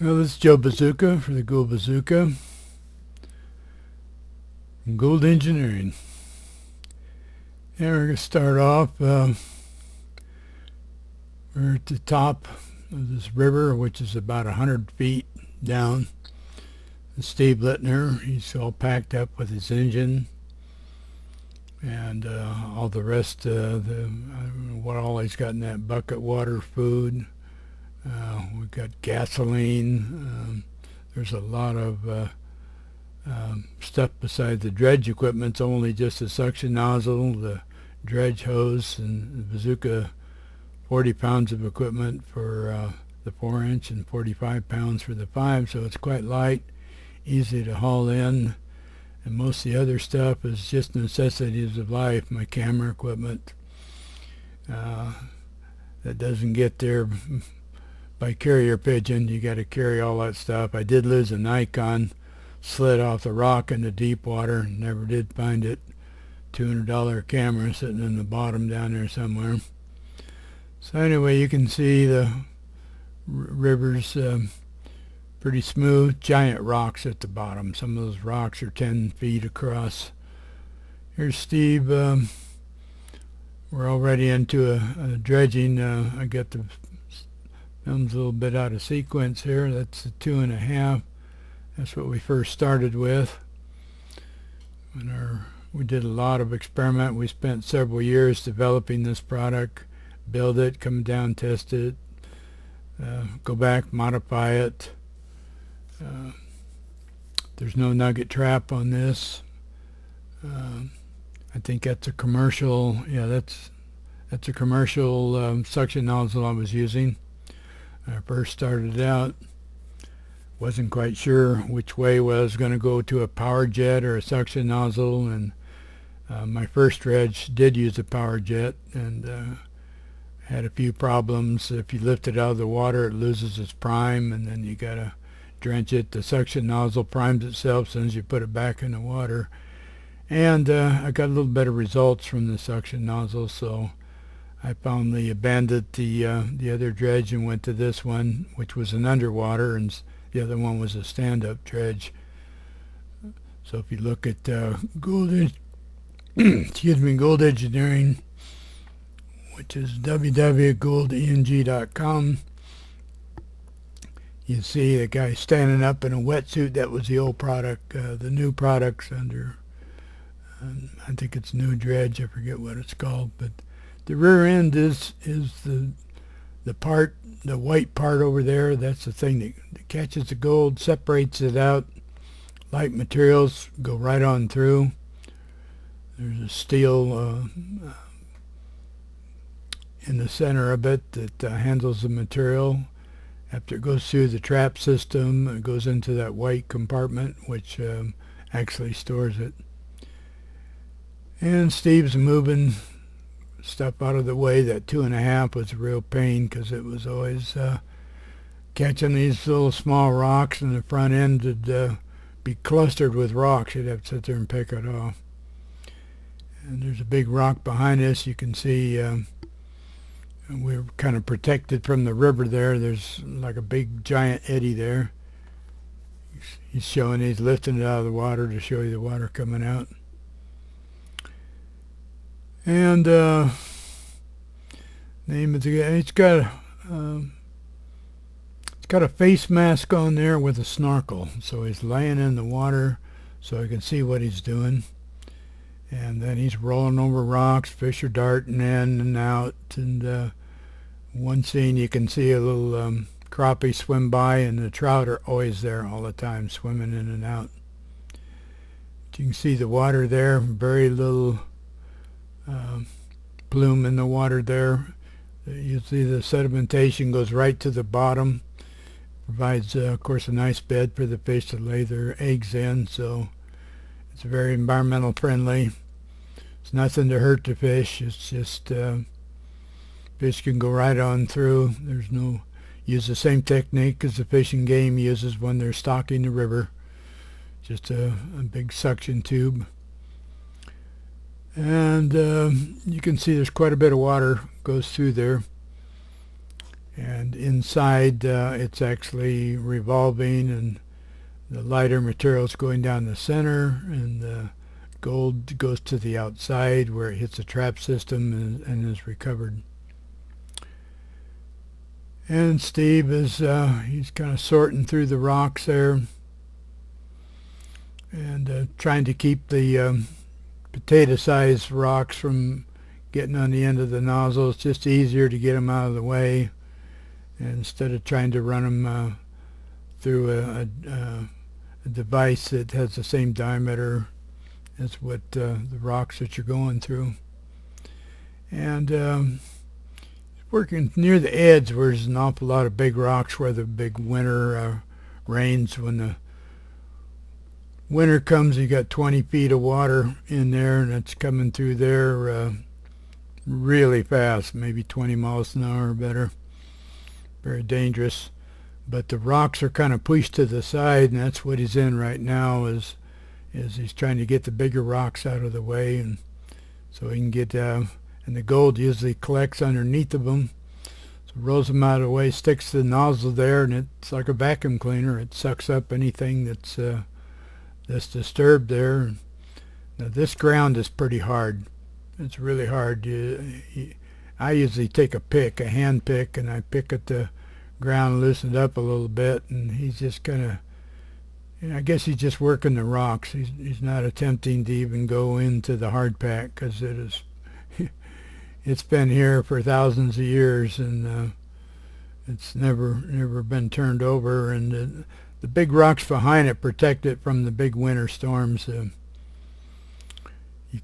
Well, this is Joe Bazooka for the Gould Bazooka and Gould Engineering. And we're going to start off. We're at the top of this river, which is about 100 feet down. And Steve Littner, he's all packed up with his engine and all the rest. I don't know what all he's got in that bucket: water, food. We've got gasoline. There's a lot of stuff besides the dredge equipment. It's only just a suction nozzle, the dredge hose, and the Bazooka 40 pounds of equipment for the 4-inch and 45 pounds for the 5, so it's quite light, easy to haul in. And most of the other stuff is just necessities of life. My camera equipment that doesn't get there by carrier pigeon. You got to carry all that stuff. I did lose a Nikon, slid off the rock in the deep water, never did find it. $200 camera sitting in the bottom down there somewhere. So anyway, you can see the river's pretty smooth, giant rocks at the bottom. Some of those rocks are 10 feet across. Here's Steve. We're already into a dredging. I got the film's a little bit out of sequence here. That's a 2.5. That's what we first started with. We did a lot of experiment. We spent several years developing this product, build it, come down, test it, go back, modify it. There's no nugget trap on this. I think that's a commercial. Yeah, that's a commercial suction nozzle I was using when I first started out. Wasn't quite sure which way I was going to go, to a power jet or a suction nozzle, and my first dredge did use a power jet and had a few problems. If you lift it out of the water, it loses its prime, and then you got to drench it. The suction nozzle primes itself as soon as you put it back in the water. And I got a little better results from the suction nozzle, so I finally abandoned the other dredge and went to this one, which was an underwater, and the other one was a stand-up dredge. So if you look at Gould Engineering, which is www.gouldeng.com, you see the guy standing up in a wetsuit. That was the old product. The new product's under, I think it's New Dredge. I forget what it's called, but the rear end is the part, the white part over there. That's the thing that catches the gold, separates it out. Light materials go right on through. There's a steel in the center of it that handles the material. After it goes through the trap system, it goes into that white compartment, which actually stores it. And Steve's moving stuff out of the way. That 2.5 was a real pain because it was always catching these little small rocks, and the front end would be clustered with rocks. You'd have to sit there and pick it off. And there's a big rock behind us. You can see we're kind of protected from the river there. There's like a big giant eddy there. He's lifting it out of the water to show you the water coming out. And name of the guy, it's got a face mask on there with a snorkel, so he's laying in the water so I can see what he's doing. And then he's rolling over rocks, fish are darting in and out, and one scene you can see a little crappie swim by, and the trout are always there all the time, swimming in and out. But you can see the water there, very little plume in the water there. You see the sedimentation goes right to the bottom. Provides, of course, a nice bed for the fish to lay their eggs in, so it's very environmental friendly. It's nothing to hurt the fish. It's just fish can go right on through. There's no, use the same technique as the Fish and Game uses when they're stocking the river. Just a big suction tube. And you can see there's quite a bit of water goes through there. and inside it's actually revolving, and the lighter material is going down the center, and the gold goes to the outside where it hits the trap system and is recovered. And Steve is he's kind of sorting through the rocks there and trying to keep the potato-sized rocks from getting on the end of the nozzle. It's just easier to get them out of the way, and instead of trying to run them through a device that has the same diameter as what the rocks that you're going through. And working near the edge where there's an awful lot of big rocks where the big winter rains. When the winter comes, you got 20 feet of water in there, and it's coming through there really fast, maybe 20 miles an hour or better. Very dangerous. But the rocks are kind of pushed to the side, and that's what he's in right now, is he's trying to get the bigger rocks out of the way, and so he can get and the gold usually collects underneath of them, so rolls them out of the way, sticks the nozzle there, and it's like a vacuum cleaner. It sucks up anything that's disturbed there. Now this ground is pretty hard. It's really hard. I usually take a hand pick, and I pick at the ground, loosen it up a little bit, and he's just kind of, I guess he's just working the rocks. He's not attempting to even go into the hard pack, because it's been here for thousands of years, and it's never been turned over, and the big rocks behind it protect it from the big winter storms. You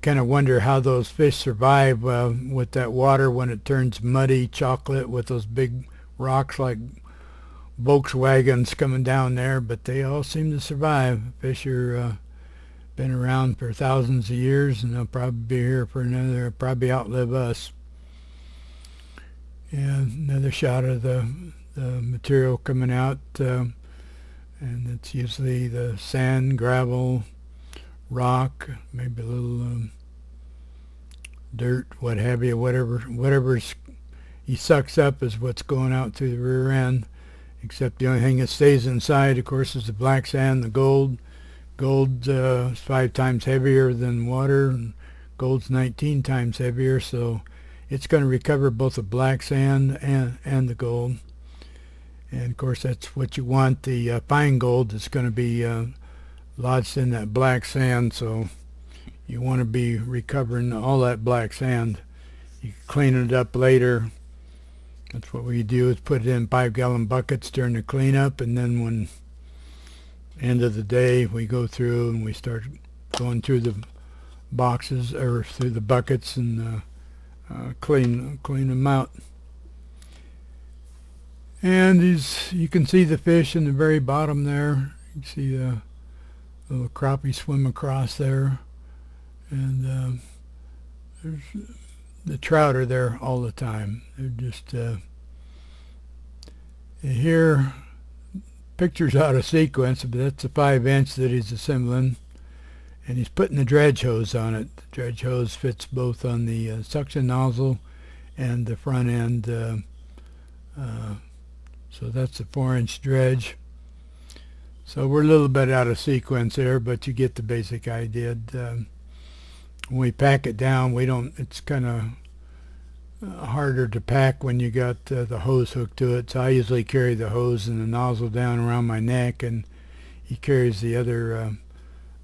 kind of wonder how those fish survive with that water when it turns muddy chocolate with those big rocks like Volkswagens coming down there, but they all seem to survive. Fish are been around for thousands of years, and they'll probably be here for probably outlive us. And another shot of the material coming out, and it's usually the sand, gravel, rock, maybe a little dirt, what have you. Whatever's he sucks up is what's going out through the rear end, except the only thing that stays inside, of course, is the black sand, the gold. Gold is 5 times heavier than water, and gold's 19 times heavier, so it's going to recover both the black sand and the gold. And of course, that's what you want. The fine gold is going to be lodged in that black sand, so you want to be recovering all that black sand. You clean it up later. That's what we do, is put it in 5-gallon buckets during the cleanup, and then when end of the day we go through and we start going through the boxes or through the buckets and clean them out. And you can see the fish in the very bottom there. You can see the little crappie swim across there, and there's the trout are there all the time. They're just here. Picture's out of sequence, but that's a 5-inch that he's assembling, and he's putting the dredge hose on it. The dredge hose fits both on the suction nozzle and the front end, so that's a 4-inch dredge. So we're a little bit out of sequence there, but you get the basic idea. When we pack it down, it's kind of harder to pack when you got the hose hooked to it. So I usually carry the hose and the nozzle down around my neck, and he carries the other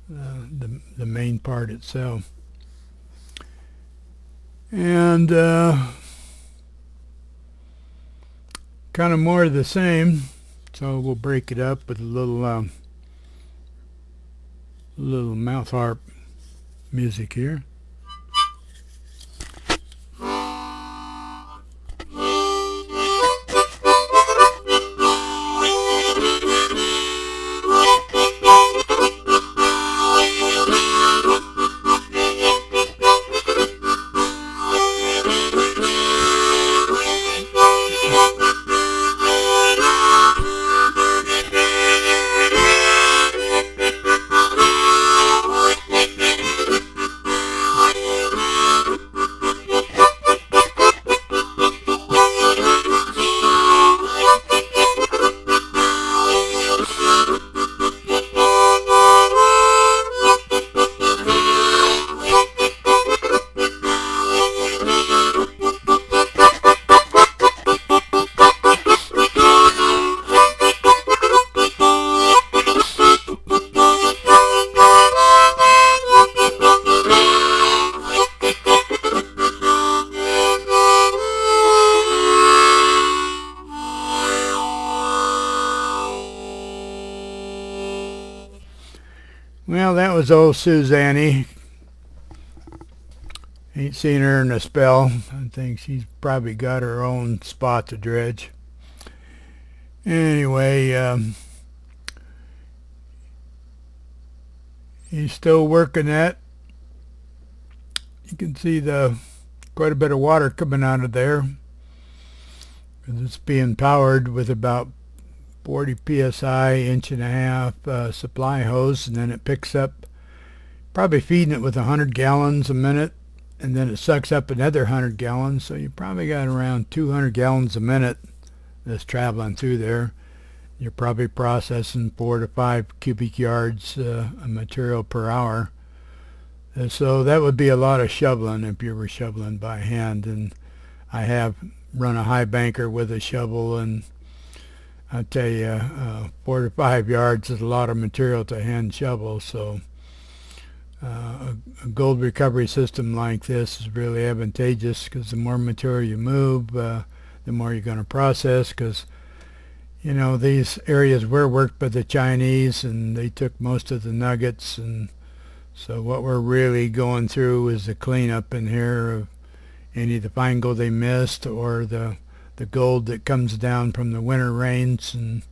the main part itself. And kind of more of the same. So we'll break it up with a little mouth harp music here. Well, that was old Suzanne. Ain't seen her in a spell. I think she's probably got her own spot to dredge. Anyway, he's still working that. You can see quite a bit of water coming out of there. It's being powered with about 40 psi, inch and a half supply hose, and then it picks up, probably feeding it with 100 gallons a minute, and then it sucks up another 100 gallons, so you probably got around 200 gallons a minute that's traveling through there. You're probably processing 4 to 5 cubic yards of material per hour. And so that would be a lot of shoveling if you were shoveling by hand. And I have run a high banker with a shovel, and I tell you, 4 to 5 yards is a lot of material to hand shovel. So a gold recovery system like this is really advantageous, because the more material you move, the more you're going to process. Because you know, these areas were worked by the Chinese, and they took most of the nuggets, and so what we're really going through is the cleanup in here of any of the fine gold they missed, or the gold that comes down from the winter rains. And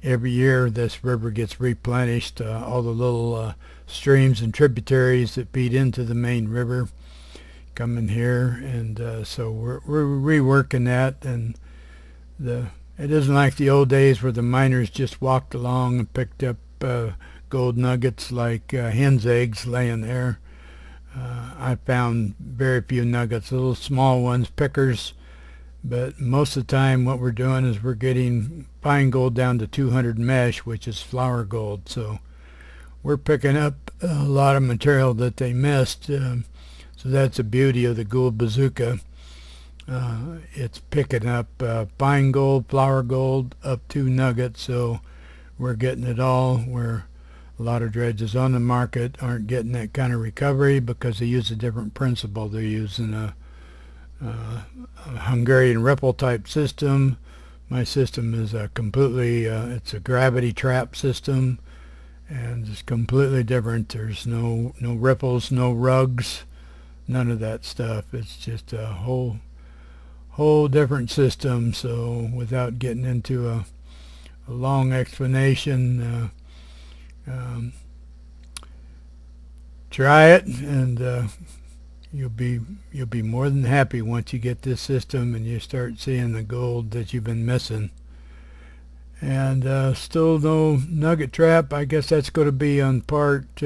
every year this river gets replenished, all the little streams and tributaries that feed into the main river come in here, and so we're reworking that. And it isn't like the old days where the miners just walked along and picked up gold nuggets like hen's eggs laying there. I found very few nuggets, little small ones, pickers, but most of the time what we're doing is we're getting fine gold down to 200 mesh, which is flour gold. So we're picking up a lot of material that they missed. So that's the beauty of the Gould Bazooka. It's picking up fine gold, flour gold, up to nuggets. So we're getting it all, where a lot of dredges on the market aren't getting that kind of recovery because they use a different principle. They're using a Hungarian ripple type system. My system is it's a gravity trap system, and it's completely different. There's no ripples, no rugs, none of that stuff. It's just a whole different system. So without getting into a long explanation, try it, and you'll be more than happy once you get this system and you start seeing the gold that you've been missing. And still no nugget trap. I guess that's going to be on part